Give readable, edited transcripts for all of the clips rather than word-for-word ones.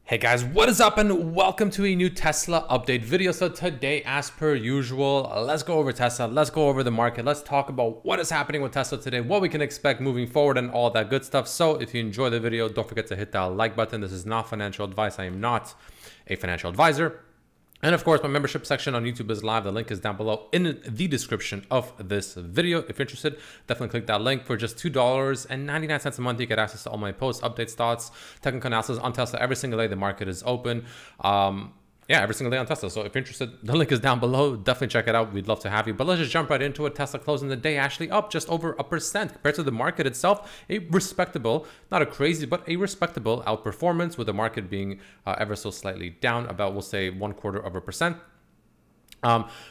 Hey guys, what is up and welcome to a new Tesla update video. So today, as per usual, let's go over Tesla, let's go over the market, let's talk about what is happening with Tesla today, what we can expect moving forward and all that good stuff. So if you enjoy the video, don't forget to hit that like button. This is not financial advice. I am not a financial advisor. And of course, my membership section on YouTube is live. The link is down below in the description of this video. If you're interested, definitely click that link. For just $2.99 a month, you get access to all my posts, updates, thoughts, technical analysis on Tesla every single day. The market is open. Yeah, every single day on Tesla. So if you're interested, the link is down below. Definitely check it out. We'd love to have you. But let's just jump right into it. Tesla closing the day actually up just over 1% compared to the market itself. A respectable, not a crazy, but a respectable outperformance, with the market being ever so slightly down, about, we'll say, 1/4%.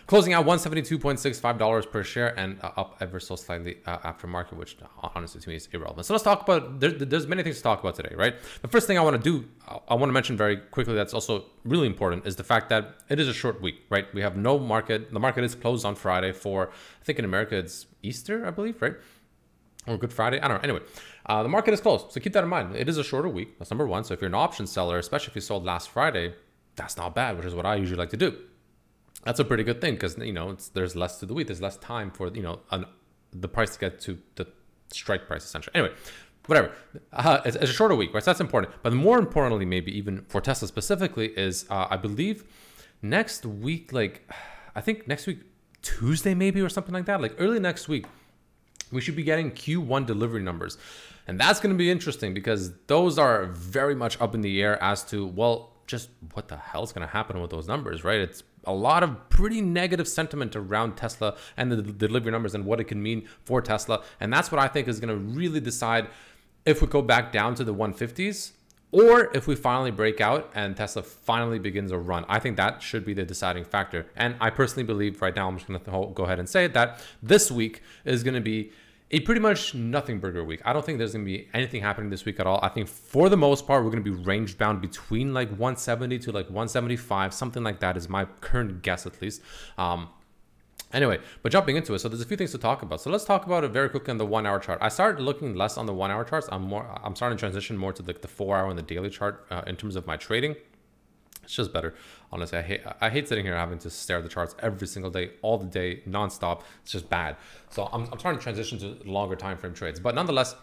Closing out $172.65 per share and up ever so slightly after market, which honestly to me is irrelevant. So let's talk about, there's many things to talk about today, right? The first thing I want to mention very quickly that's also really important is the fact that it is a short week, right? We have no market. The market is closed on Friday for, I think in America it's Easter, I believe, right? Or Good Friday, I don't know. Anyway, the market is closed. So keep that in mind. It is a shorter week. That's number one. So if you're an option seller, especially if you sold last Friday, that's not bad, which is what I usually like to do. That's a pretty good thing because, you know, there's less to the week. There's less time for, you know, the price to get to the strike price, essentially. Anyway, whatever. It's a shorter week, right? So that's important. But more importantly, maybe even for Tesla specifically, is I believe next week, like, I think next week, Tuesday maybe, or something like that, like early next week, we should be getting Q1 delivery numbers. And that's going to be interesting because those are very much up in the air as to, well, just what the hell is going to happen with those numbers, right? It's a lot of pretty negative sentiment around Tesla and the delivery numbers and what it can mean for Tesla. And that's what I think is going to really decide if we go back down to the 150s or if we finally break out and Tesla finally begins a run. I think that should be the deciding factor. And I personally believe right now, I'm just going to go ahead and say that this week is going to be a pretty much nothing burger week. I don't think there's going to be anything happening this week at all. I think for the most part, we're going to be range bound between like 170 to like 175, something like that is my current guess at least. Anyway, but jumping into it, so there's a few things to talk about. So let's talk about it very quickly on the 1 hour chart. I started looking less on the 1 hour charts. I'm starting to transition more to like the 4 hour and the daily chart in terms of my trading. It's just better. Honestly, I hate sitting here having to stare at the charts every single day, all the day, nonstop. It's just bad. So I'm trying to transition to longer time frame trades. But nonetheless,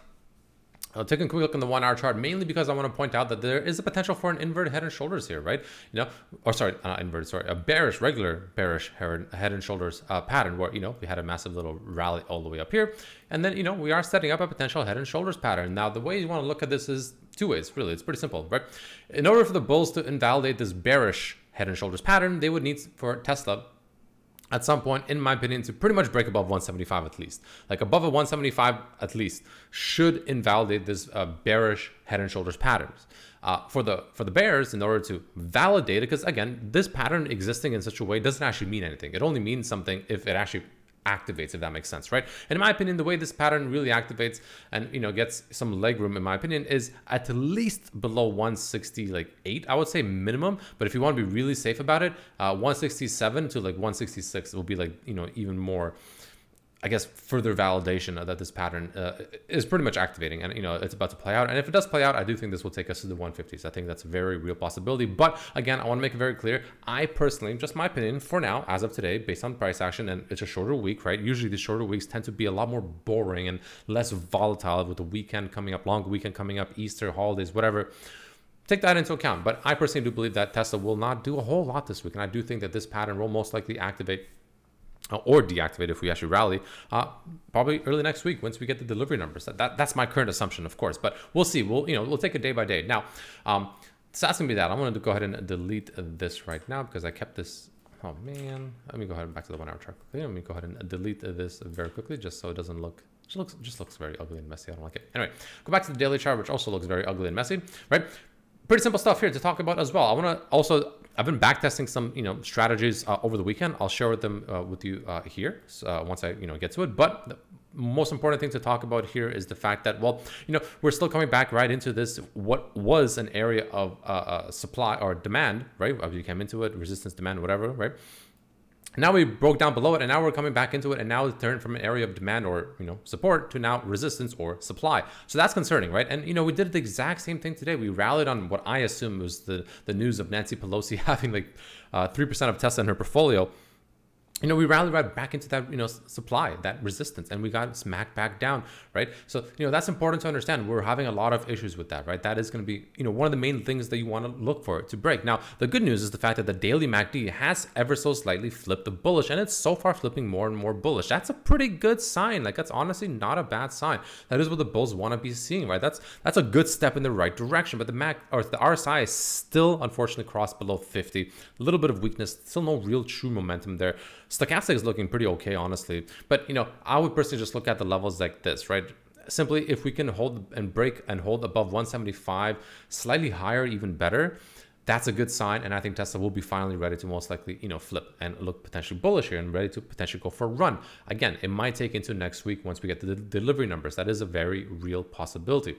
I'll take a quick look in the 1 hour chart, mainly because I want to point out that there is a potential for an inverted head and shoulders here, right? You know, or sorry, not inverted, sorry, a regular bearish head and shoulders pattern where, you know, we had a massive little rally all the way up here. And then, you know, we are setting up a potential head and shoulders pattern. Now, the way you want to look at this is two ways, really. It's pretty simple, right? In order for the bulls to invalidate this bearish head and shoulders pattern, they would need for Tesla at some point, in my opinion, to pretty much break above 175 at least. Like above a 175 at least should invalidate this bearish head and shoulders patterns. For the bears, in order to validate it, because again, this pattern existing in such a way doesn't actually mean anything. It only means something if it actually activates, if that makes sense, right? And in my opinion, the way this pattern really activates and, you know, gets some leg room, in my opinion, is at least below 160, like 8, I would say minimum. But if you want to be really safe about it, 167 to like 166 will be like, you know, even more, I guess, further validation that this pattern is pretty much activating and, you know, it's about to play out. And if it does play out, I do think this will take us to the 150s. I think that's a very real possibility. But again, I want to make it very clear. I personally, just my opinion for now, as of today, based on price action, and it's a shorter week, right? Usually the shorter weeks tend to be a lot more boring and less volatile with the weekend coming up, long weekend coming up, Easter, holidays, whatever. Take that into account. But I personally do believe that Tesla will not do a whole lot this week. And I do think that this pattern will most likely activate or deactivate if we actually rally probably early next week once we get the delivery numbers. That's my current assumption, of course, but we'll see. We'll take it day by day. Now, it's asking me that. I'm going to go ahead and delete this right now because I kept this. Oh man, let me go ahead and back to the 1 hour chart quickly. Let me go ahead and delete this very quickly just so it doesn't look. Just looks very ugly and messy. I don't like it. Anyway, go back to the daily chart, which also looks very ugly and messy, right? Pretty simple stuff here to talk about as well. I want to also, I've been backtesting some, you know, strategies over the weekend. I'll share them with you here once I, you know, get to it. But the most important thing to talk about here is the fact that, well, you know, we're still coming back right into this, what was an area of supply or demand, right? As you came into it, resistance, demand, whatever, right? Now we broke down below it, and now we're coming back into it, and now it's turned from an area of demand or, you know, support to now resistance or supply. So that's concerning, right? And, you know, we did the exact same thing today. We rallied on what I assume was the news of Nancy Pelosi having like 3% of Tesla in her portfolio. You know, we rallied right back into that, you know, supply, that resistance, and we got smacked back down, right? So, you know, that's important to understand. We're having a lot of issues with that, right? That is going to be, you know, one of the main things that you want to look for to break. Now, the good news is the fact that the daily MACD has ever so slightly flipped the bullish, and it's so far flipping more and more bullish. That's a pretty good sign. Like, that's honestly not a bad sign. That is what the bulls want to be seeing, right? That's a good step in the right direction. But the RSI is still unfortunately crossed below 50. A little bit of weakness, still no real true momentum there. Stochastic is looking pretty okay, honestly. But, you know, I would personally just look at the levels like this, right? Simply, if we can hold and break and hold above 175, slightly higher, even better, that's a good sign. And I think Tesla will be finally ready to most likely, you know, flip and look potentially bullish here and ready to potentially go for a run. Again, it might take into next week once we get the delivery numbers. That is a very real possibility.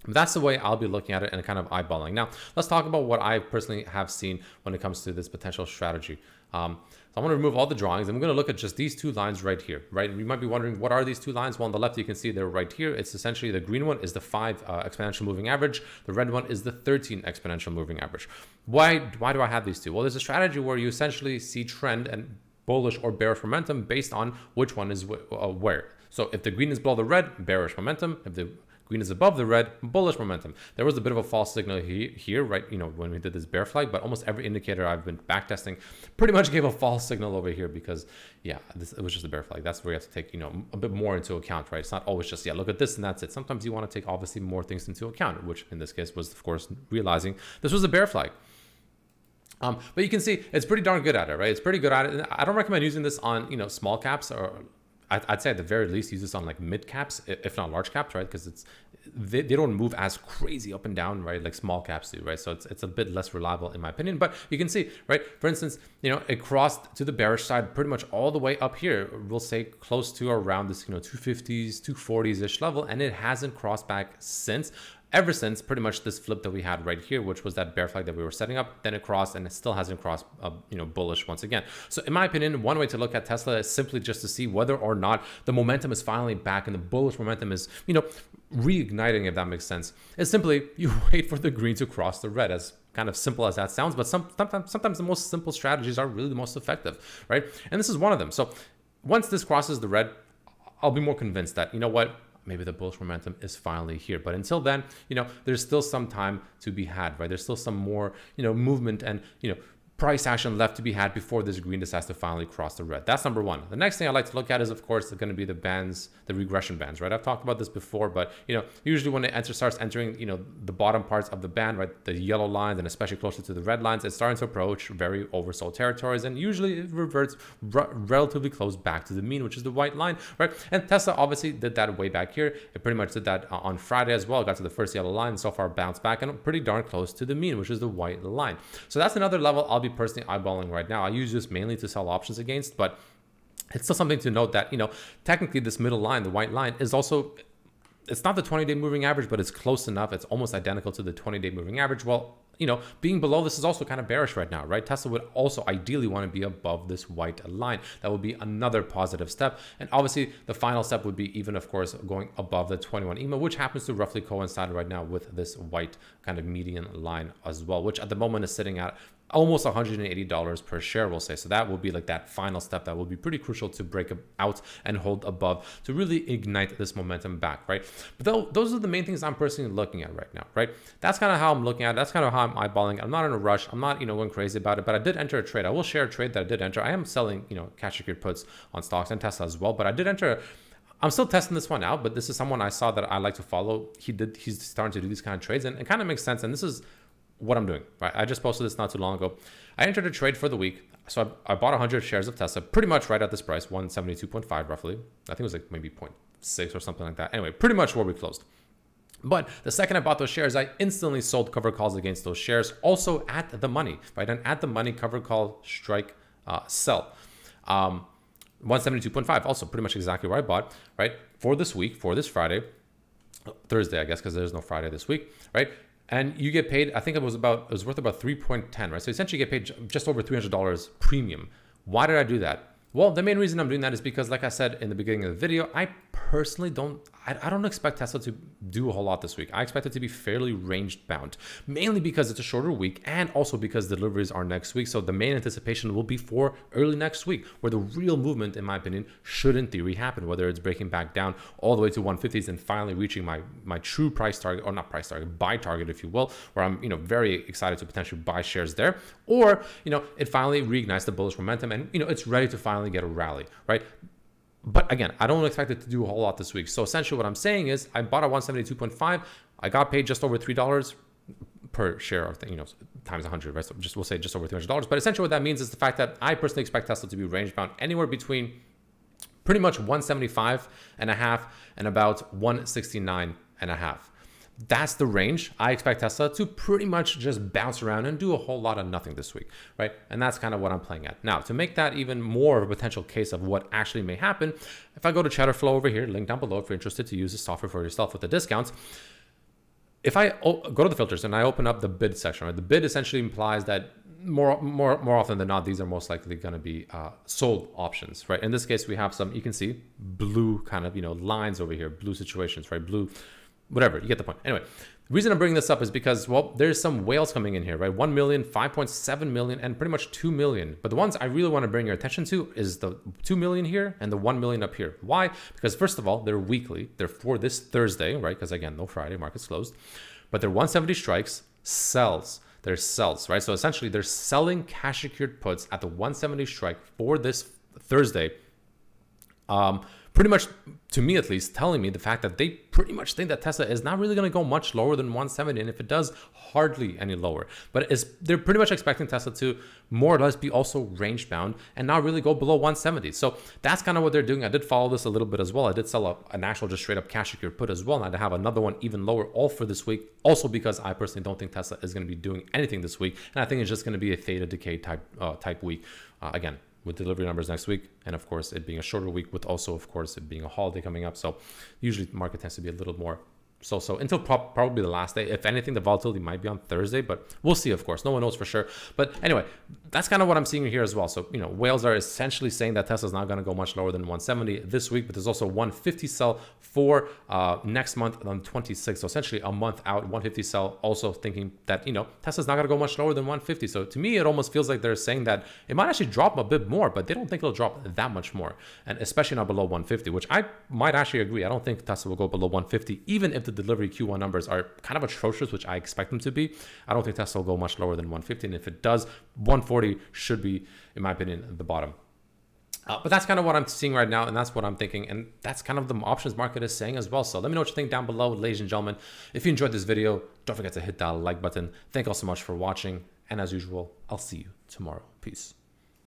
That's the way I'll be looking at it and kind of eyeballing. Now, let's talk about what I personally have seen when it comes to this potential strategy. So I want to remove all the drawings. I'm going to look at just these two lines right here, right? You might be wondering, what are these two lines? Well, on the left, you can see they're right here. It's essentially the green one is the 5 exponential moving average. The red one is the 13 exponential moving average. Why do I have these two? Well, there's a strategy where you essentially see trend and bullish or bearish momentum based on which one is where. So if the green is below the red, bearish momentum. If the green is above the red, bullish momentum. There was a bit of a false signal here, right? You know, when we did this bear flag, but almost every indicator I've been backtesting pretty much gave a false signal over here because, yeah, it was just a bear flag. That's where you have to take, you know, a bit more into account, right? It's not always just, yeah, look at this and that's it. Sometimes you want to take obviously more things into account, which in this case was, of course, realizing this was a bear flag. But you can see it's pretty darn good at it, right? It's pretty good at it. I don't recommend using this on, you know, small caps, or I'd say at the very least use this on like mid caps, if not large caps, right? Because they don't move as crazy up and down, right? Like small caps do, right? So it's a bit less reliable in my opinion. But you can see, right? For instance, you know, it crossed to the bearish side pretty much all the way up here. We'll say close to around this, you know, 250s, 240s ish level, and it hasn't crossed back since. Ever since pretty much this flip that we had right here, which was that bear flag that we were setting up, then it crossed and it still hasn't crossed, you know, bullish once again. So in my opinion, one way to look at Tesla is simply just to see whether or not the momentum is finally back and the bullish momentum is, you know, reigniting, if that makes sense. It's simply you wait for the green to cross the red, as kind of simple as that sounds, but sometimes the most simple strategies are really the most effective, right? And this is one of them. So once this crosses the red, I'll be more convinced that, you know what, maybe the bullish momentum is finally here. But until then, you know, there's still some time to be had, right? There's still some more, you know, movement and, you know, price action left to be had before this green decides to finally cross the red. That's number one. The next thing I like to look at is, of course, going to be the bands, the regression bands, right? I've talked about this before, but, you know, usually when it starts entering, you know, the bottom parts of the band, right, the yellow lines and especially closer to the red lines, it's starting to approach very oversold territories, and usually it reverts relatively close back to the mean, which is the white line, right? And Tesla obviously did that way back here. It pretty much did that on Friday as well. It got to the first yellow line, and so far bounced back and pretty darn close to the mean, which is the white line. So that's another level I'll be personally eyeballing right now. I use this mainly to sell options against, but it's still something to note that, you know, technically this middle line, the white line, is also, it's not the 20-day moving average, but it's close enough. It's almost identical to the 20-day moving average. Well, you know, being below this is also kind of bearish right now, right? Tesla would also ideally want to be above this white line. That would be another positive step. And obviously the final step would be even, of course, going above the 21 EMA, which happens to roughly coincide right now with this white kind of median line as well, which at the moment is sitting at almost $180 per share, we'll say. So that will be like that final step that will be pretty crucial to break out and hold above to really ignite this momentum back, right? But those are the main things I'm personally looking at right now, right? That's kind of how I'm looking at it. That's kind of how I'm eyeballing. I'm not in a rush. I'm not, you know, going crazy about it, but I did enter a trade. I will share a trade that I did enter. I am selling, you know, cash secured puts on stocks and Tesla as well, but I did enter. I'm still testing this one out, but this is someone I saw that I like to follow. He's starting to do these kind of trades, and it kind of makes sense. And this is what I'm doing, right? I just posted this not too long ago. I entered a trade for the week. So I bought 100 shares of Tesla, pretty much right at this price, 172.5 roughly. I think it was like maybe 0.6 or something like that. Anyway, pretty much where we closed. But the second I bought those shares, I instantly sold cover calls against those shares, also at the money, right? And at the money, cover call, strike, sell. 172.5, also pretty much exactly where I bought, right? For this week, for this Friday, Thursday, I guess, because there's no Friday this week, right? And you get paid, I think it was worth about 3.10, right? So essentially you get paid just over $300 premium Why did I do that? Well, the main reason I'm doing that is because, like I said in the beginning of the video, I personally don't expect Tesla to do a whole lot this week. I expect it to be fairly range bound, mainly because it's a shorter week and also because deliveries are next week. So the main anticipation will be for early next week, where the real movement, in my opinion, should in theory happen, whether it's breaking back down all the way to 150s and finally reaching my true price target, or not price target, buy target, if you will, where I'm, very excited to potentially buy shares there, or, it finally reignites the bullish momentum and, it's ready to finally get a rally, right? But again, I don't expect it to do a whole lot this week. So essentially what I'm saying is I bought at 172.5. I got paid just over $3 per share, of times 100, right? So we'll say just over $300. But essentially what that means is the fact that I personally expect Tesla to be range bound anywhere between pretty much 175.5 and about 169.5. That's the range. I expect Tesla to pretty much just bounce around and do a whole lot of nothing this week, right? And that's kind of what I'm playing at. Now, to make that even more of a potential case of what actually may happen, if I go to Chatter Flow over here, link down below if you're interested to use the software for yourself with the discounts. If I go to the filters and I open up the bid section, right? The bid essentially implies that more often than not, these are most likely going to be sold options, right? In this case, we have some, you can see blue kind of, lines over here, blue situations, right? Blue, whatever, you get the point. Anyway, the reason I'm bringing this up is because, well, there's some whales coming in here, right? 1 million, 5.7 million, and pretty much 2 million. But the ones I really want to bring your attention to is the 2 million here and the 1 million up here. Why? Because first of all, they're weekly. They're for this Thursday, right? Because again, no Friday, market's closed. But they're 170 strikes, sells. They're sells, right? So essentially they're selling cash secured puts at the 170 strike for this Thursday. Pretty much, to me at least, telling me the fact that they pretty much think that Tesla is not really going to go much lower than 170, and if it does, hardly any lower. But they're pretty much expecting Tesla to more or less be also range bound and not really go below 170. So that's kind of what they're doing. I did follow this a little bit as well. I did sell an actual just straight up cash secured put as well, and I have another one even lower all for this week. Also because I personally don't think Tesla is going to be doing anything this week, and I think it's just going to be a theta decay type week. Again, with delivery numbers next week, and of course it being a shorter week, with also of course it being a holiday coming up. So usually the market tends to be a little more so until probably the last day. If anything, the volatility might be on Thursday, but we'll see. Of course, no one knows for sure. But anyway, that's kind of what I'm seeing here as well. So whales are essentially saying that Tesla's not going to go much lower than 170 this week, but there's also 150 sell for next month on 26th. So essentially a month out, 150 sell, also thinking that Tesla's not going to go much lower than 150. So to me, it almost feels like they're saying that it might actually drop a bit more, but they don't think it'll drop that much more, and especially not below 150, which I might actually agree. I don't think Tesla will go below 150, even if the delivery Q1 numbers are kind of atrocious, which I expect them to be. I don't think Tesla will go much lower than 150, and if it does, 140 should be, in my opinion, the bottom. But that's kind of what I'm seeing right now, and that's what I'm thinking, and that's kind of the options market is saying as well. So let me know what you think down below, ladies and gentlemen. If you enjoyed this video, don't forget to hit that like button. Thank you all so much for watching, and as usual, I'll see you tomorrow. Peace.